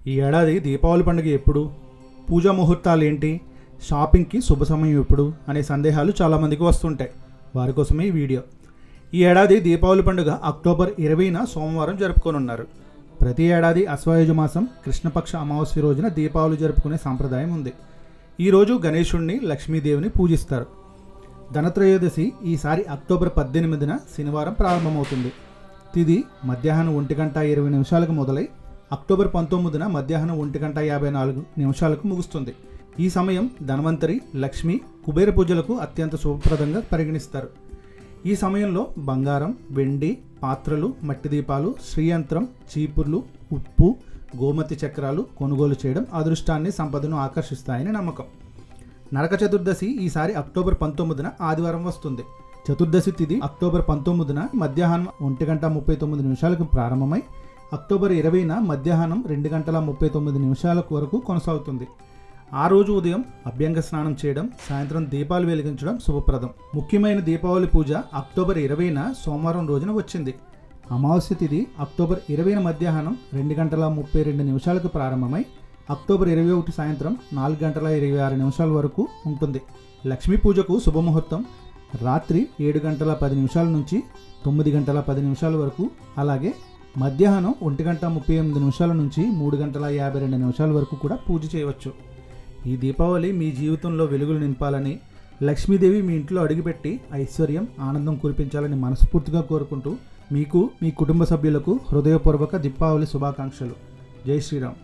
ఈ ఏడాది దీపావళి పండుగ ఎప్పుడు, పూజా ముహూర్తాలు ఏంటి, షాపింగ్కి శుభ సమయం ఎప్పుడు అనే సందేహాలు చాలామందికి వస్తుంటాయి. వారి కోసమే ఈ వీడియో. ఈ ఏడాది దీపావళి పండుగ అక్టోబర్ 20న సోమవారం జరుపుకోనున్నారు. ప్రతి ఏడాది అశ్వయుజ మాసం కృష్ణపక్ష అమావాస్య రోజున దీపావళి జరుపుకునే సాంప్రదాయం ఉంది. ఈరోజు గణేశుణ్ణి, లక్ష్మీదేవిని పూజిస్తారు. ధనత్రయోదశి ఈసారి అక్టోబర్ 18న శనివారం ప్రారంభమవుతుంది. తిది మధ్యాహ్నం 1:20 మొదలై అక్టోబర్ 19న మధ్యాహ్నం 1:54 ముగుస్తుంది. ఈ సమయం ధన్వంతరి, లక్ష్మి, కుబేర పూజలకు అత్యంత శుభప్రదంగా పరిగణిస్తారు. ఈ సమయంలో బంగారం, వెండి, పాత్రలు, మట్టి దీపాలు, శ్రీయంత్రం, చీపుర్లు, ఉప్పు, గోమతి చక్రాలు కొనుగోలు చేయడం అదృష్టాన్ని, సంపదను ఆకర్షిస్తాయని నమ్మకం. నరక చతుర్దశి ఈసారి అక్టోబర్ 19న ఆదివారం వస్తుంది. చతుర్దశి తిథి అక్టోబర్ 19న మధ్యాహ్నం 1:39 ప్రారంభమై అక్టోబర్ 20న మధ్యాహ్నం 2:39 వరకు కొనసాగుతుంది. ఆ రోజు ఉదయం అభ్యంగ స్నానం చేయడం, సాయంత్రం దీపాలు వెలిగించడం శుభప్రదం. ముఖ్యమైన దీపావళి పూజ అక్టోబర్ 20న సోమవారం రోజున వచ్చింది. అమావాస్య తిథి అక్టోబర్ 20న మధ్యాహ్నం 2:32 ప్రారంభమై అక్టోబర్ 21 సాయంత్రం 4:26 వరకు ఉంటుంది. లక్ష్మీ పూజకు శుభముహూర్తం రాత్రి 7:10 నుంచి 9:10 వరకు, అలాగే మధ్యాహ్నం 1:38 నుంచి 3:52 వరకు కూడా పూజ చేయవచ్చు. ఈ దీపావళి మీ జీవితంలో వెలుగులు నింపాలని, లక్ష్మీదేవి మీ ఇంట్లో అడుగుపెట్టి ఐశ్వర్యం, ఆనందం కురిపించాలని మనస్ఫూర్తిగా కోరుకుంటూ మీకు, మీ కుటుంబ సభ్యులకు హృదయపూర్వక దీపావళి శుభాకాంక్షలు. జై శ్రీరామ్.